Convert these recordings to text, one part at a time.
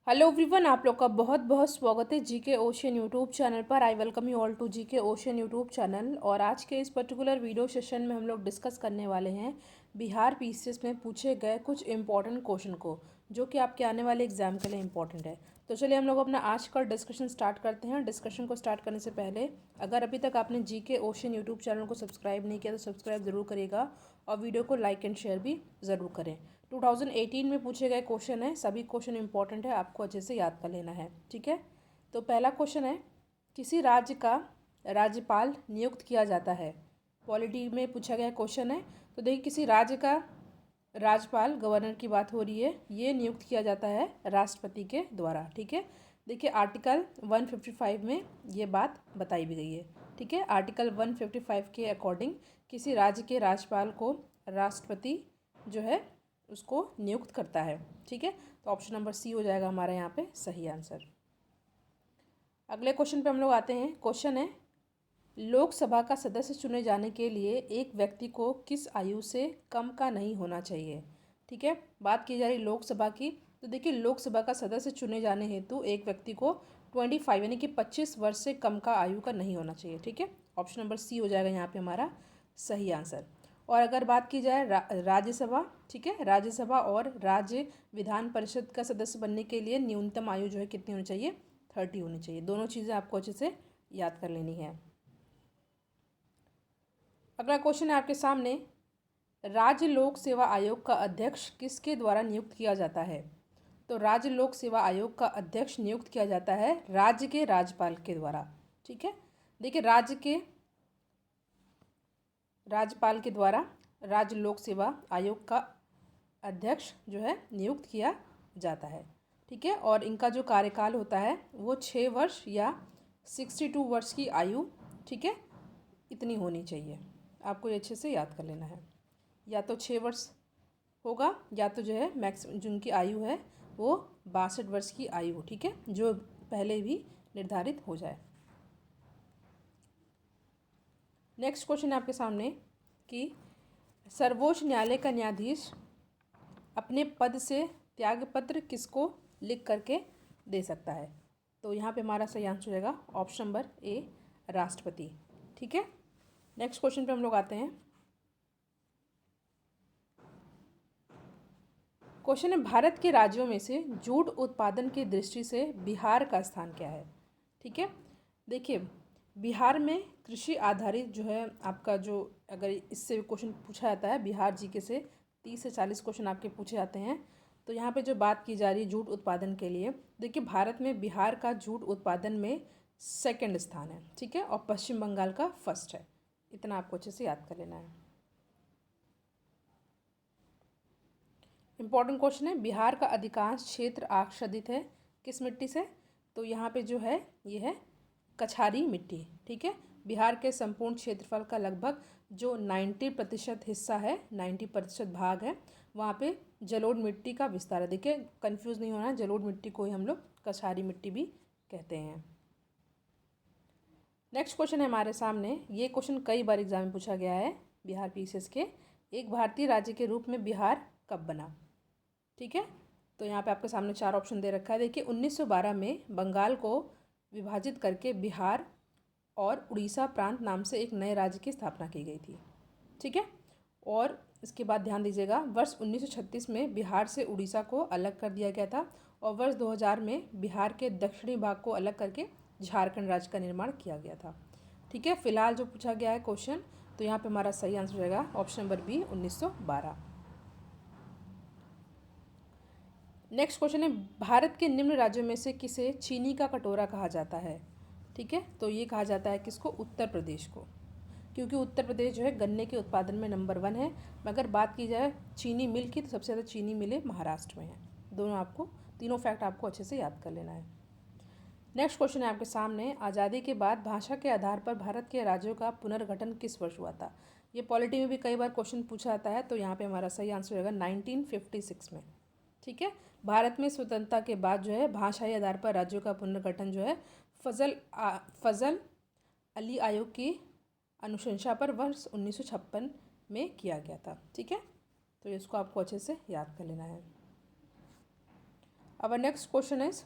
Hello everyone, आप लोग का बहुत बहुत स्वागत है जीके ओशन यूट्यूब चैनल पर। I welcome you all to GK ocean YouTube channel. और आज के इस पर्टिकुलर वीडियो सेशन में हम लोग डिस्कस करने वाले हैं बिहार पीसीएस में पूछे गए कुछ इंपॉर्टेंट क्वेश्चन को, जो कि आपके आने वाले एग्जाम के लिए इंपॉर्टेंट है। तो चलिए हम लोग अपना आज का डिस्कशन स्टार्ट करते हैं। डिस्कशन को स्टार्ट करने से पहले अगर अभी तक आपने जीके ओशन यूट्यूब चैनल को सब्सक्राइब नहीं किया तो सब्सक्राइब ज़रूर करिएगा और वीडियो को लाइक एंड शेयर भी ज़रूर करें। 2018 में पूछे गए क्वेश्चन है, सभी क्वेश्चन इंपॉर्टेंट है, आपको अच्छे से याद कर लेना है। ठीक है, तो पहला क्वेश्चन है, किसी राज्य का राज्यपाल नियुक्त किया जाता है। पॉलिटी में पूछा गया क्वेश्चन है। तो देखिए, किसी राज्य का राज्यपाल, गवर्नर की बात हो रही है, ये नियुक्त किया जाता है राष्ट्रपति के द्वारा। ठीक है, देखिए आर्टिकल 155 में ये बात बताई भी गई है। ठीक है, आर्टिकल 155 के अकॉर्डिंग किसी राज्य के राज्यपाल को राष्ट्रपति जो है उसको नियुक्त करता है। ठीक है, तो ऑप्शन नंबर सी हो जाएगा हमारा यहाँ पे सही आंसर। अगले क्वेश्चन पे हम लोग आते हैं। क्वेश्चन है, लोकसभा का सदस्य चुने जाने के लिए एक व्यक्ति को किस आयु से कम का नहीं होना चाहिए। ठीक है, बात की जा रही लोकसभा की। तो देखिए, लोकसभा का सदस्य चुने जाने हेतु एक व्यक्ति को 25 यानी कि 25 वर्ष से कम का आयु का नहीं होना चाहिए। ठीक है, ऑप्शन नंबर सी हो जाएगा यहाँ पे हमारा सही आंसर। और अगर बात की जाए राज्यसभा, ठीक है, राज्यसभा और राज्य विधान परिषद का सदस्य बनने के लिए न्यूनतम आयु जो है कितनी होनी चाहिए, 30 होनी चाहिए। दोनों चीज़ें आपको अच्छे से याद कर लेनी है। अगला क्वेश्चन है आपके सामने, राज्य लोक सेवा आयोग का अध्यक्ष किसके द्वारा नियुक्त किया जाता है। तो राज्य लोक सेवा आयोग का अध्यक्ष नियुक्त किया जाता है राज्य के राज्यपाल के द्वारा। ठीक है, देखिए राज्य के राज्यपाल के द्वारा राज्य लोक सेवा आयोग का अध्यक्ष जो है नियुक्त किया जाता है। ठीक है, और इनका जो कार्यकाल होता है वो 6 वर्ष या 62 वर्ष की आयु, ठीक है, इतनी होनी चाहिए। आपको ये अच्छे से याद कर लेना है, या तो 6 वर्ष होगा या तो जो है मैक्सिमम जिनकी आयु है वो 62 वर्ष की आयु हो। ठीक है, जो पहले भी निर्धारित हो जाए। नेक्स्ट क्वेश्चन है आपके सामने कि सर्वोच्च न्यायालय का न्यायाधीश अपने पद से त्यागपत्र किसको लिख करके दे सकता है। तो यहाँ पे हमारा सही आंसर हो जाएगा ऑप्शन नंबर ए, राष्ट्रपति। ठीक है, नेक्स्ट क्वेश्चन पे हम लोग आते हैं। क्वेश्चन है, भारत के राज्यों में से जूट उत्पादन की दृष्टि से बिहार का स्थान क्या है। ठीक है, देखिए बिहार में कृषि आधारित जो है आपका जो, अगर इससे क्वेश्चन पूछा जाता है बिहार जीके से 30 से 40 क्वेश्चन आपके पूछे जाते हैं। तो यहाँ पे जो बात की जा रही है जूट उत्पादन के लिए, देखिए भारत में बिहार का जूट उत्पादन में सेकंड स्थान है। ठीक है, और पश्चिम बंगाल का फर्स्ट है। इतना आपको अच्छे से याद कर लेना है। इंपॉर्टेंट क्वेश्चन है, बिहार का अधिकांश क्षेत्र आच्छादित है किस मिट्टी से। तो यहाँ पे जो है ये है कछारी मिट्टी। ठीक है, बिहार के संपूर्ण क्षेत्रफल का लगभग जो 90% हिस्सा है, 90% भाग है, वहाँ पे जलोढ़ मिट्टी का विस्तार है। देखिए कंफ्यूज नहीं होना है, जलोढ़ मिट्टी को ही हम लोग कछारी मिट्टी भी कहते हैं। नेक्स्ट क्वेश्चन है हमारे सामने, ये क्वेश्चन कई बार एग्जाम में पूछा गया है बिहार पीसीएस के, एक भारतीय राज्य के रूप में बिहार कब बना। ठीक है, तो यहाँ पे आपके सामने 4 ऑप्शन दे रखा है। देखिए 1912 में बंगाल को विभाजित करके बिहार और उड़ीसा प्रांत नाम से एक नए राज्य की स्थापना की गई थी। ठीक है, और इसके बाद ध्यान दीजिएगा, वर्ष 1936 में बिहार से उड़ीसा को अलग कर दिया गया था, और वर्ष 2000 में बिहार के दक्षिणी भाग को अलग करके झारखंड राज्य का निर्माण किया गया था। ठीक है, फिलहाल जो पूछा गया है क्वेश्चन, तो यहाँ पे हमारा सही आंसर रहेगा option number B, 1912। Next question है, भारत के निम्न राज्यों में से किसे चीनी का कटोरा कहा जाता है। ठीक है, तो ये कहा जाता है किसको, उत्तर प्रदेश को, क्योंकि उत्तर प्रदेश जो है गन्ने के उत्पादन में नंबर 1 है। मगर बात की जाए चीनी मिल की, तो सबसे ज़्यादा चीनी मिलें महाराष्ट्र में है। दोनों आपको, तीनों फैक्ट आपको अच्छे से याद कर लेना है। नेक्स्ट क्वेश्चन है आपके सामने, आज़ादी के बाद भाषा के आधार पर भारत के राज्यों का पुनर्गठन किस वर्ष हुआ था। ये पॉलिटी में भी कई बार क्वेश्चन पूछा जाता है, तो यहाँ पे हमारा सही आंसर होगा 1956 में। ठीक है, भारत में स्वतंत्रता के बाद जो है भाषाई आधार पर राज्यों का पुनर्गठन जो है फजल अली आयोग की अनुशंसा पर वर्ष 1956 में किया गया था। ठीक है, तो इसको आपको अच्छे से याद कर लेना है। अब नेक्स्ट क्वेश्चन इज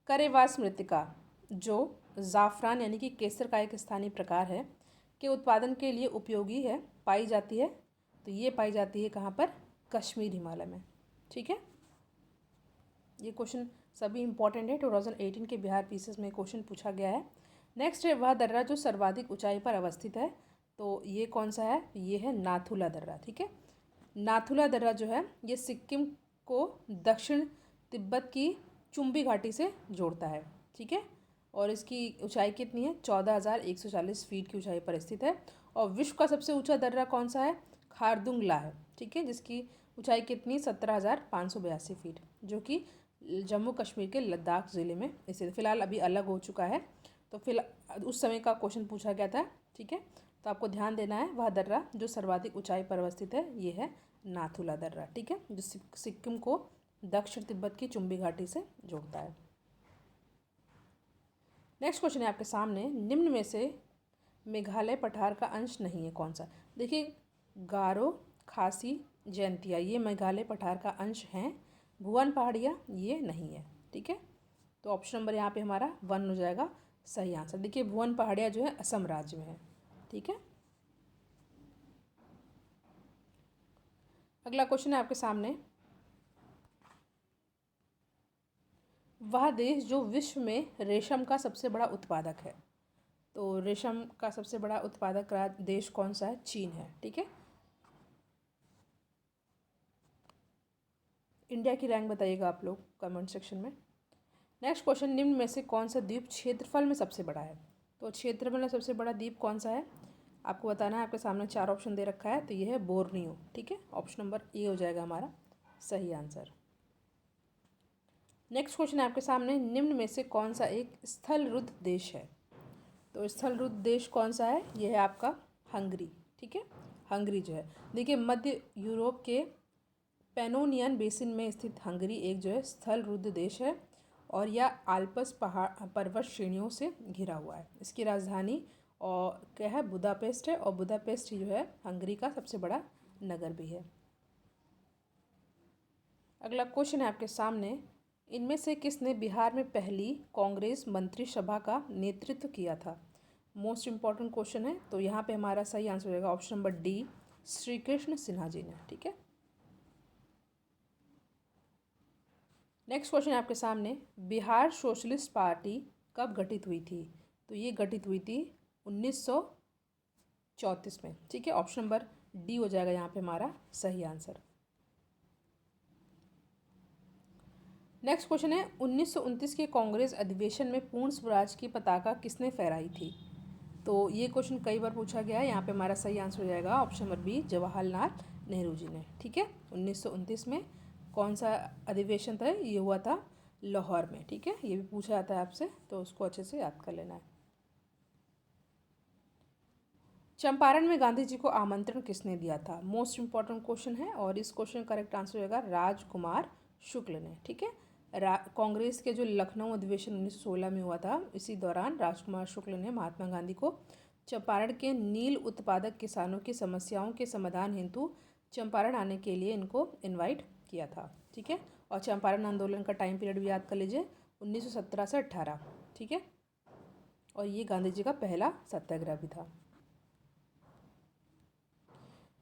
करेवास मृत्तिका, जो ज़ाफ़रान यानी कि केसर का एक स्थानीय प्रकार है, के उत्पादन के लिए उपयोगी है, पाई जाती है। तो ये पाई जाती है कहाँ पर? कश्मीर हिमालय में। ठीक है, ये क्वेश्चन सभी इंपॉर्टेंट है। 2018 के बिहार पीसीएस में क्वेश्चन पूछा गया है। नेक्स्ट है वह दर्रा जो सर्वाधिक ऊंचाई पर अवस्थित है। तो ये कौन सा है? ये है नाथुला दर्रा। ठीक है, नाथुला दर्रा जो है ये सिक्किम को दक्षिण तिब्बत की चुंबी घाटी से जोड़ता है। ठीक है, और इसकी ऊंचाई कितनी है? 14,140 फीट की ऊंचाई पर स्थित है। और विश्व का सबसे ऊंचा दर्रा कौन सा है? खारदुंगला है। ठीक है, जिसकी ऊंचाई कितनी? 17,582 फीट, जो कि जम्मू कश्मीर के लद्दाख ज़िले में स्थित। फिलहाल अभी अलग हो चुका है, तो फिलहाल उस समय का क्वेश्चन पूछा गया था। ठीक है, तो आपको ध्यान देना है वह दर्रा जो सर्वाधिक ऊंचाई पर अवस्थित है ये है नाथुला दर्रा। ठीक है, जो सिक्किम को दक्षिण तिब्बत की चुंबी घाटी से जोड़ता है। नेक्स्ट क्वेश्चन है आपके सामने, निम्न में से मेघालय पठार का अंश नहीं है कौन सा? देखिए, गारो, खासी, जैंतिया ये मेघालय पठार का अंश हैं। भुवन पहाड़िया ये नहीं है। ठीक है, तो ऑप्शन नंबर यहाँ पे हमारा 1 हो जाएगा सही आंसर। देखिए, भुवन पहाड़िया जो है असम राज्य में है। ठीक है, अगला क्वेश्चन है आपके सामने, वह देश जो विश्व में रेशम का सबसे बड़ा उत्पादक है। तो रेशम का सबसे बड़ा उत्पादक देश कौन सा है? चीन है। ठीक है, इंडिया की रैंक बताइएगा आप लोग कमेंट सेक्शन में। नेक्स्ट क्वेश्चन, निम्न में से कौन सा द्वीप क्षेत्रफल में सबसे बड़ा है? तो क्षेत्रफल में सबसे बड़ा द्वीप कौन सा है आपको बताना है। आपके सामने 4 ऑप्शन दे रखा है, तो ये है बोर्नियो। ठीक है, ऑप्शन नंबर ए हो जाएगा हमारा सही आंसर। नेक्स्ट क्वेश्चन है आपके सामने, निम्न में से कौन सा एक स्थल रुद्ध देश है? तो स्थल रुद्ध देश कौन सा है? यह है आपका हंगरी। ठीक है, हंगरी जो है, देखिए मध्य यूरोप के पैनोनियन बेसिन में स्थित हंगरी एक जो है स्थल रुद्ध देश है, और यह आल्पस पहाड़ पर्वत श्रेणियों से घिरा हुआ है। इसकी राजधानी और क्या है? बुदापेस्ट है, और बुदापेस्ट जो है हंगरी का सबसे बड़ा नगर भी है। अगला क्वेश्चन है आपके सामने, इनमें से किसने बिहार में पहली कांग्रेस मंत्रिसभा का नेतृत्व किया था? मोस्ट इम्पॉर्टेंट क्वेश्चन है, तो यहाँ पे हमारा सही आंसर हो जाएगा option number D, Shri Krishna Sinha ji ने। ठीक है, नेक्स्ट क्वेश्चन है आपके सामने, बिहार सोशलिस्ट पार्टी कब गठित हुई थी? तो ये गठित हुई थी 1934 में। ठीक है, ऑप्शन नंबर डी हो जाएगा यहाँ पे हमारा सही आंसर। नेक्स्ट क्वेश्चन है, 1929 के कांग्रेस अधिवेशन में पूर्ण स्वराज की पताका किसने फहराई थी? तो ये क्वेश्चन कई बार पूछा गया है। यहाँ पे हमारा सही आंसर हो जाएगा option number B, Jawaharlal Nehru ji ने। ठीक है, 1929 में कौन सा अधिवेशन था? ये हुआ था लाहौर में। ठीक है, ये भी पूछा जाता है आपसे, तो उसको अच्छे से याद कर लेना है। चंपारण में गांधी जी को आमंत्रण किसने दिया था? मोस्ट इम्पॉर्टेंट क्वेश्चन है, और इस क्वेश्चन का करेक्ट आंसर होगा राजकुमार शुक्ल ने। ठीक है, कांग्रेस के जो लखनऊ अधिवेशन 1916 में हुआ था, इसी दौरान राजकुमार शुक्ल ने महात्मा गांधी को चंपारण के नील उत्पादक किसानों की समस्याओं के समाधान हेतु चंपारण आने के लिए इनको इनवाइट किया था। ठीक है, और चंपारण आंदोलन का टाइम पीरियड भी याद कर लीजिए, 1917 से 18। ठीक है, और ये गांधी जी का पहला सत्याग्रह भी था।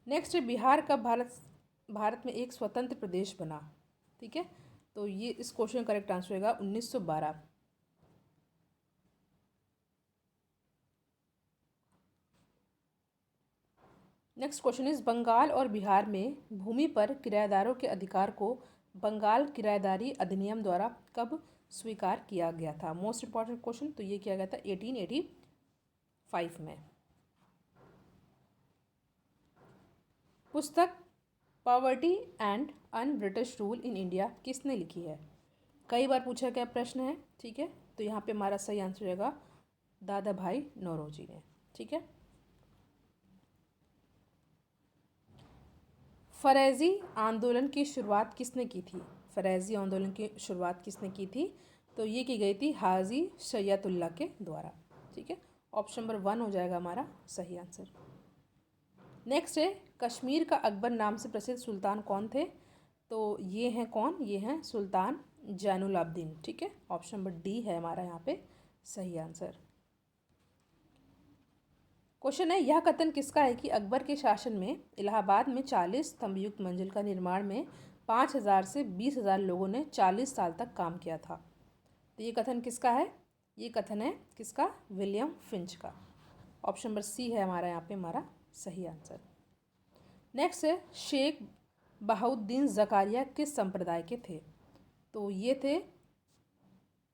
नेक्स्ट, बिहार कब भारत में एक स्वतंत्र प्रदेश बना? ठीक है, तो ये इस क्वेश्चन का करेक्ट आंसर होगा 1912। नेक्स्ट क्वेश्चन इज, बंगाल और बिहार में भूमि पर किराएदारों के अधिकार को बंगाल किराएदारी अधिनियम द्वारा कब स्वीकार किया गया था? मोस्ट इंपॉर्टेंट क्वेश्चन, तो ये किया गया था 1885 में। पुस्तक poverty and un British rule in India किसने लिखी है? कई बार पूछा गया प्रश्न है। ठीक है, तो यहाँ पे हमारा सही आंसर रहेगा दादा भाई नौरोजी ने। ठीक है, फरेजी आंदोलन की शुरुआत किसने की थी? फरेजी आंदोलन की शुरुआत किसने की थी? तो ये की गई थी हाजी शैयतुल्लाह के द्वारा। ठीक है, ऑप्शन नंबर 1 हो जाएगा हमारा सही आंसर। नेक्स्ट है, कश्मीर का अकबर नाम से प्रसिद्ध सुल्तान कौन थे? तो ये हैं कौन, ये हैं सुल्तान जैनुल आबदीन। ठीक है, ऑप्शन नंबर डी है हमारा यहाँ पे सही आंसर। क्वेश्चन है, यह कथन किसका है कि अकबर के शासन में इलाहाबाद में 40 स्तंभयुक्त मंजिल का निर्माण में 5,000 से 20,000 लोगों ने 40 साल तक काम किया था। तो ये कथन किसका है, ये कथन है किसका, विलियम फिंच का। ऑप्शन नंबर सी है हमारा यहाँ पे हमारा सही आंसर। नेक्स्ट है, शेख बहाउद्दीन ज़कारिया किस संप्रदाय के थे। तो ये थे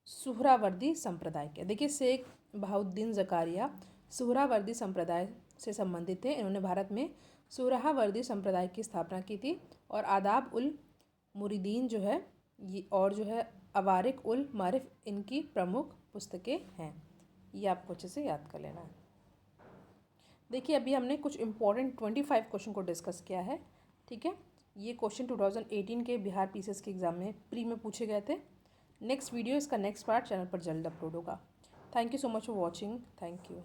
सुहरावर्दी संप्रदाय के। देखिए, शेख बहाउद्दीन ज़कारिया सुहरावर्दी संप्रदाय से संबंधित थे। इन्होंने भारत में सुहरावर्दी संप्रदाय की स्थापना की थी और आदाब उल मुरीदीन जो है ये और जो है अवारिक उल मारिफ इनकी प्रमुख पुस्तकें हैं। ये आपको अच्छे से याद कर लेना है। देखिए, अभी हमने कुछ इंपॉर्टेंट 25 क्वेश्चन को डिस्कस किया है। ठीक है, ये क्वेश्चन 2018 के बिहार पीसीएस के एग्ज़ाम में प्री में पूछे गए थे। नेक्स्ट वीडियो, इसका नेक्स्ट पार्ट चैनल पर जल्द अपलोड होगा। Thank you so much for watching. Thank you.